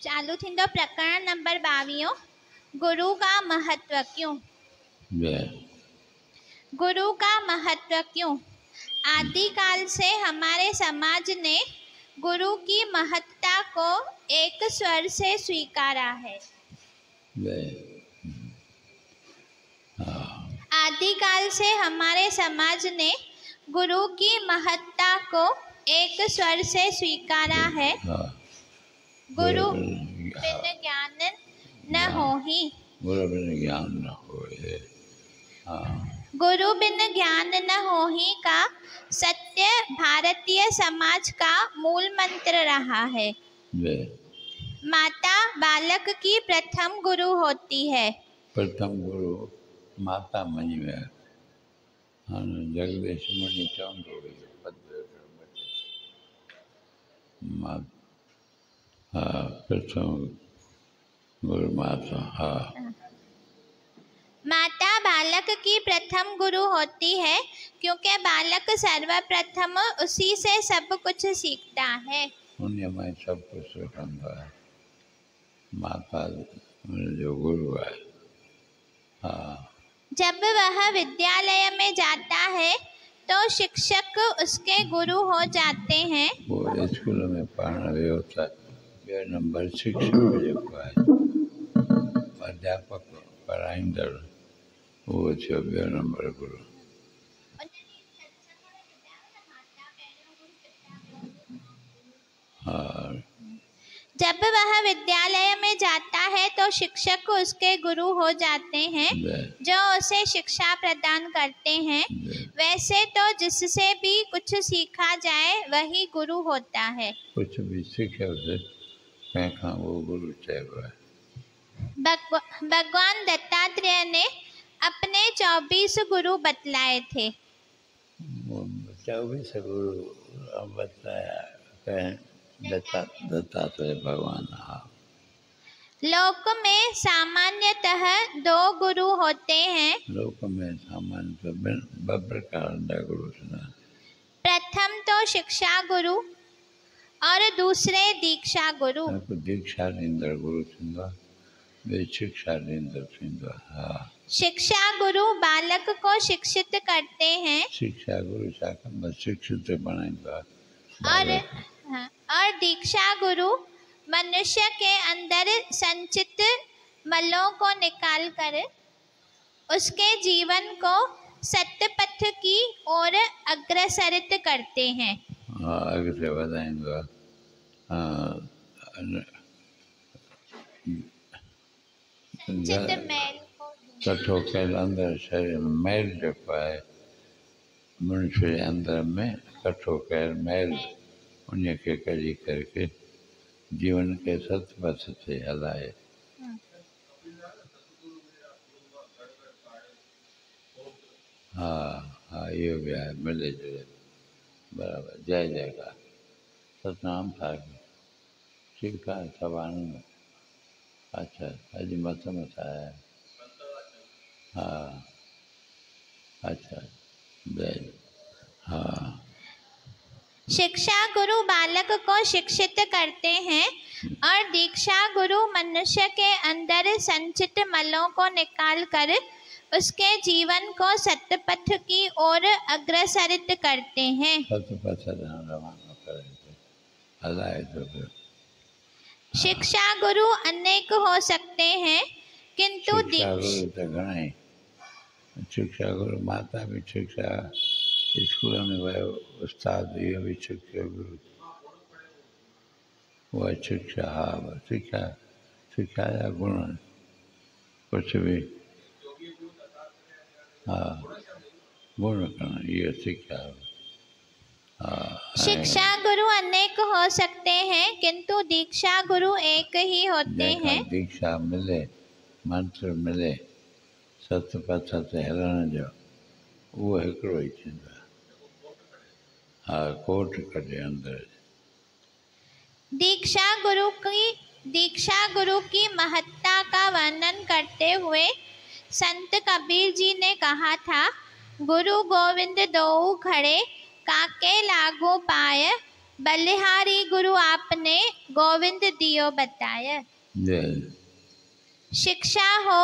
चालू थींदो प्रकरण नंबर 22 गुरु का महत्व क्यों। गुरु का महत्व क्यों। आदिकाल से हमारे समाज ने गुरु की महत्ता को एक स्वर से स्वीकारा है। आदिकाल से हमारे समाज ने गुरु की महत्ता को एक स्वर से स्वीकारा है। गुरु बिन ज्ञान न होहि। गुरु बिन ज्ञान न होहि। गुरु बिन ज्ञान न होहि का सत्य भारतीय समाज का मूल मंत्र रहा है। माता बालक की प्रथम गुरु होती है। प्रथम गुरु माता मनी में जगदीश मुनि चौंक हो गई। प्रथम गुरु माता। माता बालक की प्रथम गुरु होती है क्योंकि बालक सर्वप्रथम उसी से सब कुछ सीखता है। उन्हीं में सब कुछ सीखता है। माता जो गुरु है। जब वह विद्यालय में जाता है तो शिक्षक उसके गुरु हो जाते हैं। वो स्कूल में पढ़ना भी होता है। ये नंबर शिक्षक जो है अध्यापक पढ़ाइंदड़ वो छो नंबर गुरु। जब वह विद्यालय में जाता है तो शिक्षक उसके गुरु हो जाते हैं जो उसे शिक्षा प्रदान करते हैं। वैसे तो जिससे भी कुछ सीखा जाए वही गुरु होता है। कुछ भी सीखे उसे कहाँ वो गुरु चाहिए। भगवान दत्तात्रेय ने अपने 24 गुरु बतलाए थे। 24 गुरु बताया दत्तात्रेय भगवान। लोक में सामान्यतः 2 गुरु होते हैं। लोक में सामान्यतः प्रकार गुरु। प्रथम तो शिक्षा गुरु और दूसरे दीक्षा गुरु। दीक्षा नींदर गुरु शिक्षा नींदर। शिक्षा गुरु बालक को शिक्षित करते हैं। शिक्षा गुरु शिक्षित बनाएगा। और दीक्षा गुरु मनुष्य के अंदर संचित मलों को निकालकर उसके जीवन को सत्य पथ की ओर अग्रसरित करते हैं। आगे बताएंगे। कठो के अंदर शरीर में मैल जो है मनुष्य के अंदर में कठो के मैल उन्हें के करी करके जीवन के सत्य पथ से हलाए। हाँ ये भी है मिले जुले बराबर। जय जयकार सतनाम साखी ठीक है सब आनंद। अच्छा अजी मत आया। हाँ अच्छा जय। हाँ शिक्षा गुरु बालक को शिक्षित करते हैं और दीक्षा गुरु मनुष्य के अंदर संचित मलों को निकालकर उसके जीवन को सत्पथ की ओर अग्रसरित करते हैं। सत्पथ रवाना करे हलाए तो फिर शिक्षा गुरु अनेक हो सकते हैं, किंतु शिक्षा गुरु तो घणा शिक्षा गुरु माता भी शिक्षा स्कूल में वियो उस्ताद इहो भी शिक्षा गुरु उहा शिक्षा हा शिक्षा शिक्षा जा गुण कुझु बि हा गुण करणु इहो शिक्षा हा शिक्षा गुरु अनेक हो सकते हैं, किंतु दीक्षा गुरु एक ही होते हैं। दीक्षा मिले मंत्र मिले सतपथ ते हलण जो उहो हिकिड़ो ई थींदो आहे। हा कोट कढे अंदरि दीक्षा गुरु की महत्ता का वर्णन करते हुए संत कबीर जी ने कहा था, गुरु गोविंद दोऊ खड़े काके लागो पाय, बलिहारी गुरु आपने गोविंद दियो बताय। शिक्षा हो,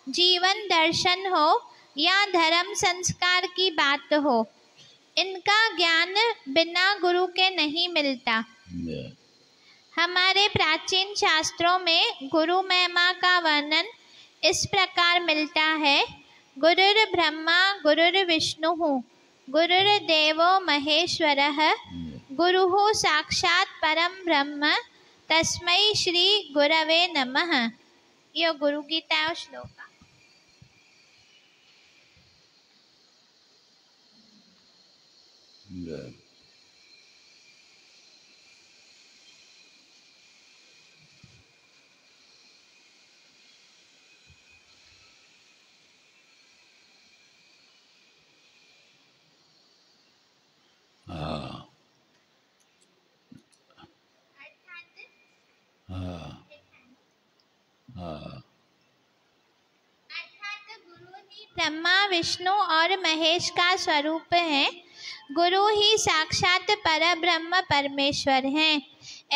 जीवन दर्शन हो या धर्म संस्कार की बात हो, इनका ज्ञान बिना गुरु के नहीं मिलता। हमारे प्राचीन शास्त्रों में गुरु महिमा का वर्णन इस प्रकार मिलता है, गुरुर् ब्रह्मा गुरुर्विष्णु गुरुर्देवो महेश्वरः गुरुः साक्षात् परम ब्रह्म तस्मै श्री गुरवे नमः। यो गुरु गीता जो श्लोक आहे। ब्रह्मा विष्णु और महेश का स्वरूप है। गुरु ही साक्षात परब्रह्म परमेश्वर हैं।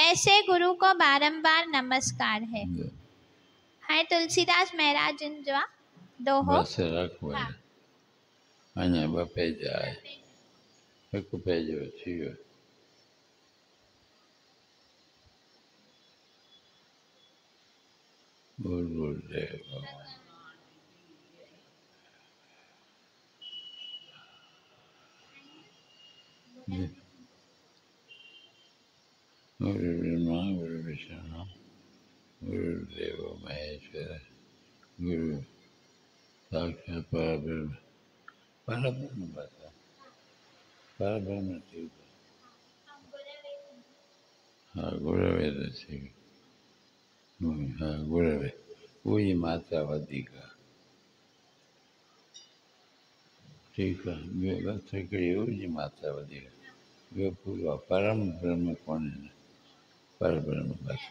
ऐसे गुरु को बारंबार नमस्कार है। हाय तुलसीदास महाराज जिन जो दोहो बस रख भाई अञा ॿ पेज आहे हिकु पेज थी वियो। गुरुदेव गुरु ब्रह्मा गुरु विष्णु गुरुदेव महेश्वर गुरु साक्षात परब्रह्म परब्रह्म बस परब्रह्म ठीक हाँ गुरवे तो ठीक हाँ गुरवे उही मात्रा वधीक ठीकु आहे ॿियो बसि हिकिड़ी उही मात्रा वधीक ॿियो पूरो आहे परम ब्रह्म कोन्हे परब्रह्म बसि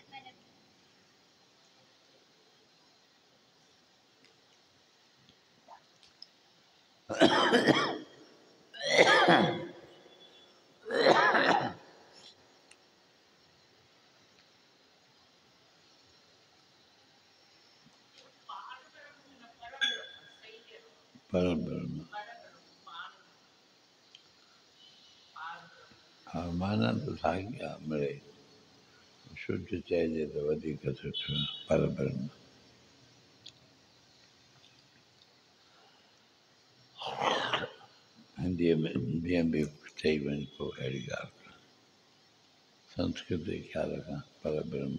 परब्रह्म हा माना त साॻी आहे मिड़े शुद्ध चइजे त वधीक सुठो परब्रह्म हिंदीअ में जीअं बि चई वञे पोइ अहिड़ी ॻाल्हि संस्कृत जे ख़्याल खां परब्रह्म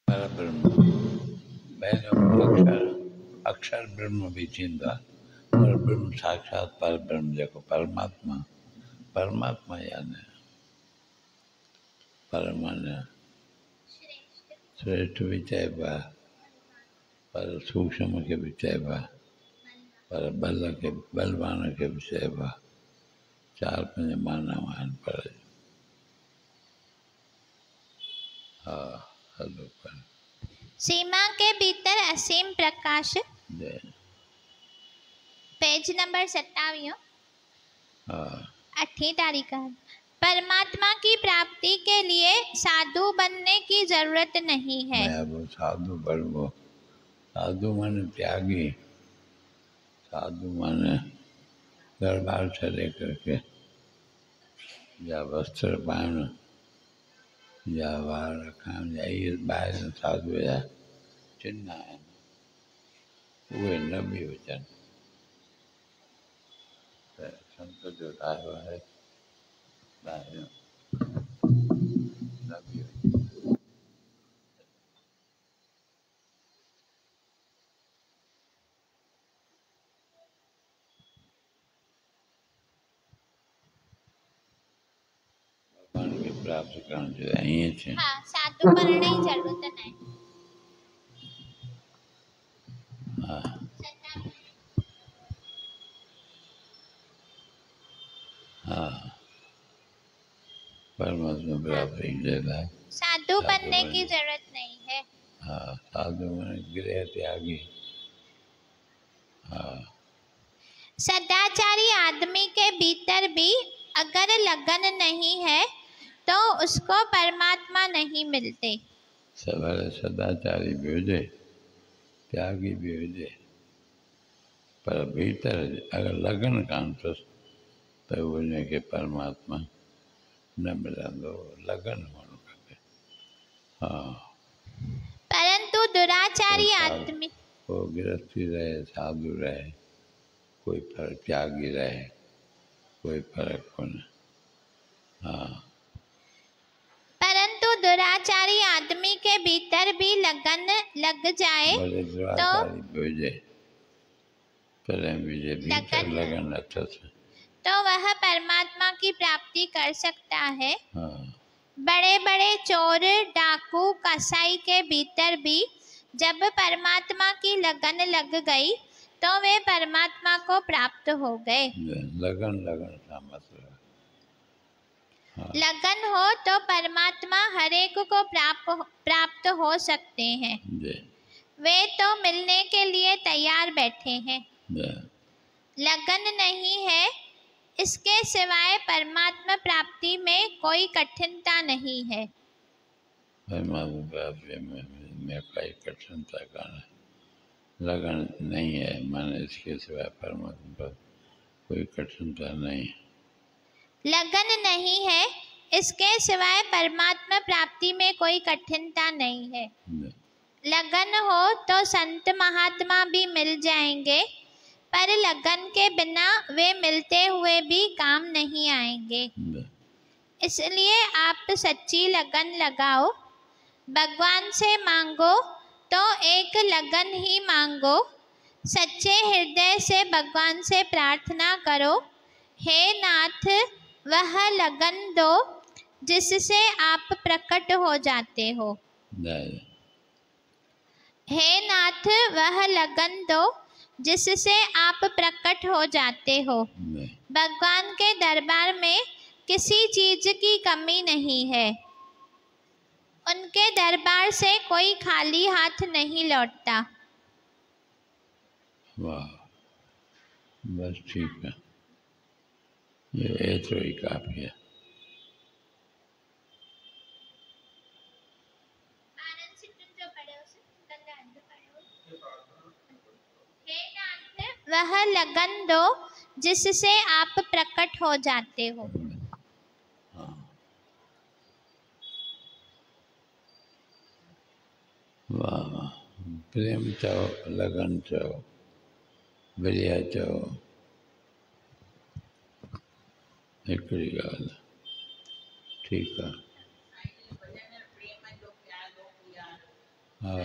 परब्रह्म अक्षर अक्षर ब्रह्म भी थींदो आहे पर ब्रह्म साक्षात परब्रह्म जेको परमात्मा परमात्मा यानी परमाने श्रेष्ठ भी चइबो आहे पर सूक्ष्म खे बि चइबो आहे पर बल खे बलवान खे बि चइबो आहे चारि पंज मानाऊं आहिनि पर हा हलो पर सीमा के भीतर असीम प्रकाश जय पेज नंबर 27 हाँ 8 तारीख का। परमात्मा की प्राप्ति के लिए साधु बनने की जरूरत नहीं है। मैं वो साधु बनूँ, साधु माने त्यागी, साधु माने घर बार से लेकर के या वस्त्र पान या वार रखान या ये बाहर साधु या चिन्ह है वे न भी वचन संत जो राह है न भी वचन। भगवान की प्राप्त करने जो यही है। हाँ, साधु बनने की जरूरत नहीं। हाँ हाँ परमात्मा प्राप्ति के लिए साधु बनने की जरूरत नहीं है। हाँ साधु माने गृह त्यागी। हाँ सदाचारी आदमी के भीतर भी अगर लगन नहीं है तो उसको परमात्मा नहीं मिलते। सवाल सदाचारी भी हो जाए, त्यागी भी हो जाए, पर भीतर अगर लगन कान तो बोलने के परमात्मा न मिला दो लगन होने खपे। हाँ परंतु दुराचारी आदमी वो गृहस्थी रहे, साधु रहे, कोई फर्क त्यागी रहे, कोई फर्क को नहीं। हाँ परंतु दुराचारी आदमी के भीतर भी लगन लग जाए बोले दुराचारी भी हो जाए, प्रेम भी जाए, भीतर लगन अच्छा से तो वह परमात्मा की प्राप्ति कर सकता है। हाँ बड़े बड़े चोर, डाकू, कसाई के भीतर भी जब परमात्मा की लगन लग गई तो वे परमात्मा को प्राप्त हो गए। लगन लगन का मतलब हाँ। लगन हो तो परमात्मा हर एक को प्राप्त हो सकते हैं। वे तो मिलने के लिए तैयार बैठे हैं। लगन नहीं है, इसके सिवाय परमात्मा प्राप्ति में कोई कठिनता नहीं है। परमात्मा प्राप्ति में कोई कठिनता का लगन नहीं है, माने इसके सिवाय परमात्मा पर कोई कठिनता नहीं। लगन नहीं है, इसके सिवाय परमात्मा प्राप्ति में कोई कठिनता नहीं है। लगन हो तो संत महात्मा भी मिल जाएंगे, पर लगन के बिना वे मिलते हुए भी काम नहीं आएंगे। इसलिए आप सच्ची लगन लगाओ, भगवान से मांगो तो एक लगन ही मांगो। सच्चे हृदय से भगवान से प्रार्थना करो, हे नाथ वह लगन दो जिससे आप प्रकट हो जाते हो। हे नाथ वह लगन दो जिससे आप प्रकट हो जाते हो। भगवान के दरबार में किसी चीज की कमी नहीं है, उनके दरबार से कोई खाली हाथ नहीं लौटता। वाह, बस ठीक है, ये तो ही काफी है। वह लगन दो जिससे आप प्रकट हो जाते हो। वाह, प्रेम चाहो, लगन चाहो, बढ़िया चाहो, हिकिड़ी ॻाल्हि ठीक है। हाँ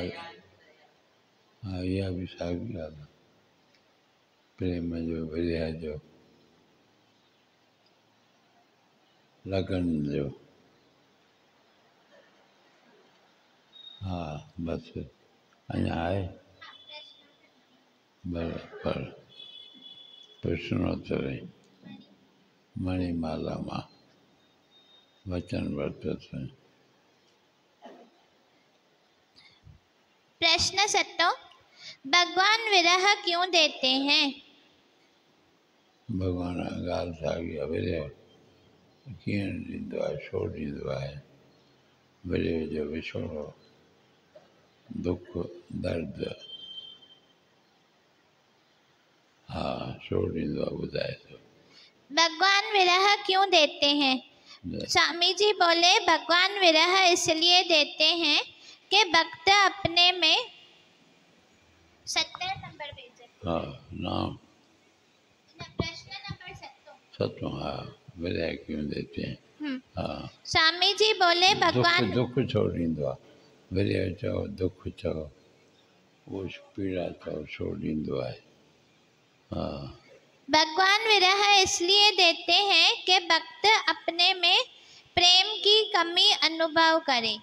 हाँ, इहा भी साॻी ॻाल्हि आहे, प्रेम जो, बढ़िया जो, लगन जो। हाँ बस अञा आहे पर प्रश्नोत्तरी मणिमाला मां वचन वर्तत। प्रश्न 7, भगवान विरह क्यों देते हैं? भॻवानु ॻाल्हि साॻी आहे विरह कीअं ॾींदो आहे छो ॾींदो आहे विरह जो विछोड़ो दुख दर्द हा छो ॾींदो आहे ॿुधाए थो भगवान विरह क्यों देते हैं? स्वामी जी बोले भगवान विरह इसलिए देते हैं कि भक्त अपने में 70 नंबर पेज है। हाँ नाम प्रश्न नंबर 7। हाँ विरह क्यों देते हैं हाँ स्वामी जी बोले भगवान दुख छो ॾींदो आहे विरह चओ दुख चओ उहो पीड़ा चओ छो ॾींदो आहे हाँ भगवान विरह इसलिए देते हैं कि भक्त अपने में प्रेम की कमी अनुभव करे।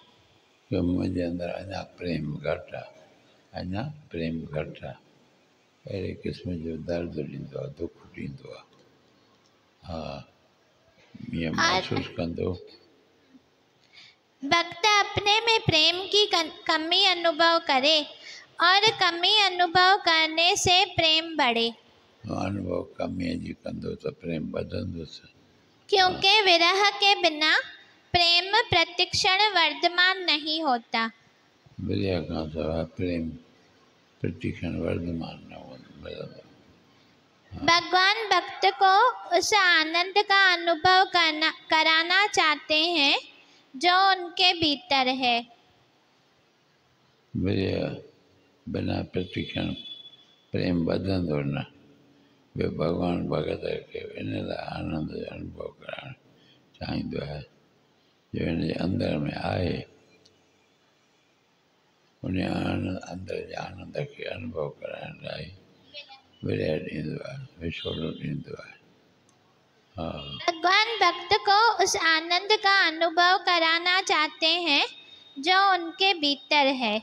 कि मुंहिंजे अंदरि अञा प्रेम घटि आहे अञा प्रेम घटि आहे अहिड़े क़िस्म जो दर्द ॾींदो आहे दुख ॾींदो आहे हा ईअं महसूसु कंदो भक्त अपने में प्रेम की कमी अनुभव करे और कमी अनुभव करने से प्रेम बढ़े। अनुभव कमीअ जी कंदो त प्रेम वधंदुसि क्योंकि विरह के बिना प्रेम प्रतिक्षण वर्धमान नहीं होता। विरह खां सवाइ प्रेम प्रतिक्षण वर्धमान न मिलंदो भगवान भक्त को उस आनंद का अनुभव कराना चाहते हैं जो उनके भीतर है। विरह बिना प्रतिक्षण प्रेम वधंदो न ॿियो भॻवानु भगत खे इन लाइ आनंद जो अनुभव कराइणु चाहींदो आहे जो हिन जे अंदर में आहे उन अंदर जे आनंद खे अनुभव कराइण लाइ विरह ॾींदो आहे विछोड़ो ॾींदो आहे हा भगवान भक्त को उस आनंद का अनुभव कराना चाहते हैं जो उनके भीतर है।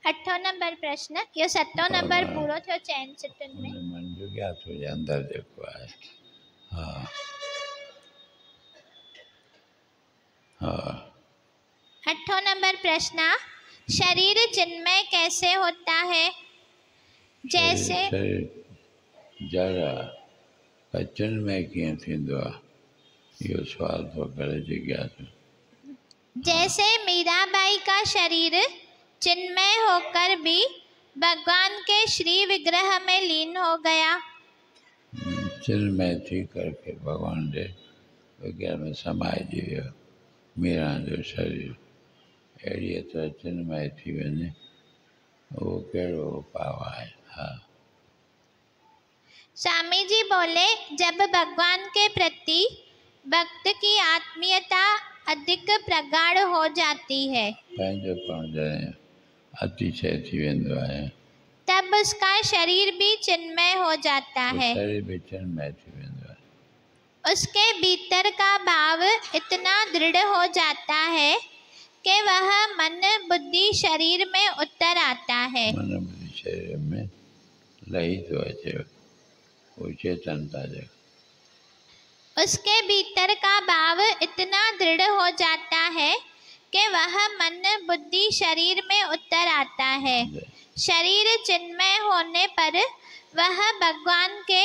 8 नंबर प्रश्न यो 7 नंबर पूरो थियो चैन सिटन में मन जो क्या तुझे अंदर जेको आहे हा हा 8 नंबर प्रश्न शरीर चिन्मय कैसे होता है? जैसे जड़ चिन्मय कीअं थींदो आहे इहो सवाल थो करे जिज्ञासा जैसे मीराबाई का शरीर चिन्मय होकर भी भगवान के श्री विग्रह में लीन हो गया। चिन्मय थी करके भगवान जे विग्रह में समाइजी वियो मीरा जो शरीर अहिड़ीअ तरह चिन्मय थी वञे उहो कहिड़ो उपाउ आहे हा स्वामी जी बोले जब भगवान के प्रति भक्त की आत्मीयता अधिक प्रगाढ़ हो जाती है पंहिंजो पाण जॾहिं अतिशय थी वेंदो आहे तब उसका शरीर भी चिन्मय हो जाता है। शरीर भी चिन्मय थी वेंदो आहे उसके भीतर का भाव इतना दृढ़ हो जाता है कि वह मन बुद्धि शरीर में उतर आता है। मन बुद्धि शरीर में लही तो अचे वो चेतनता जो उसके भीतर का भाव इतना दृढ़ हो जाता है कि वह मन बुद्धि शरीर में उतर आता है। शरीर चिन्मय होने पर वह भगवान के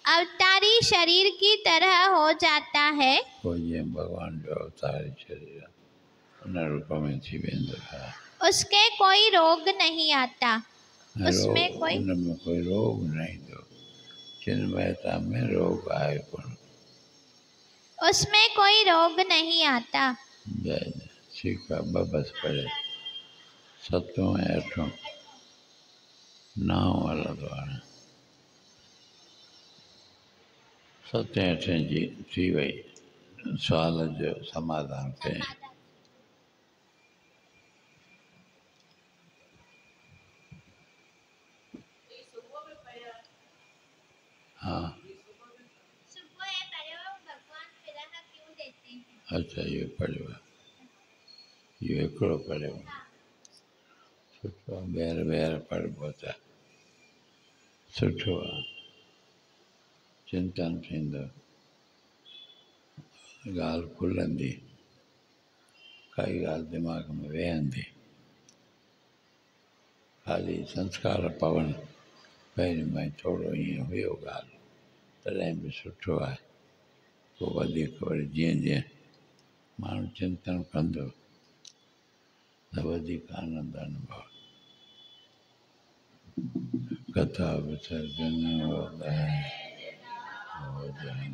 अवतारी शरीर की तरह हो जाता है। ये भगवान जो अवतारी शरीर उन रूप में थी वेंदो है उसके कोई रोग नहीं आता उसमें कोई रोग नहीं दो चिन्मयता में रोग आए कोन उसमें कोई रोग नहीं आता। जय ठीक है बस पढ़े 7 ऐं 8 9 वाला तो आना 7 ऐं 8 जी थी वई सवाल जो समाधान करें हाँ अच्छा ये पढ़ो ये हिकिड़ो पढ़ियो सुठो ॿीहर ॿीहर पढ़िबो त सुठो आहे चिंतन थींदो ॻाल्हि खुलंदी काई ॻाल्हि दिमाग़ में वेहंदी ख़ाली संस्कार पवनि पहिरीं मां थोरो ईअं हुयो ॻाल्हि, तॾहिं बि सुठो आहे। पोइ वधीक वरी जीअं जीअं माण्हू चिंतन कंदो त वधीक आनंद अनुभव। कथा विसर्जन वदन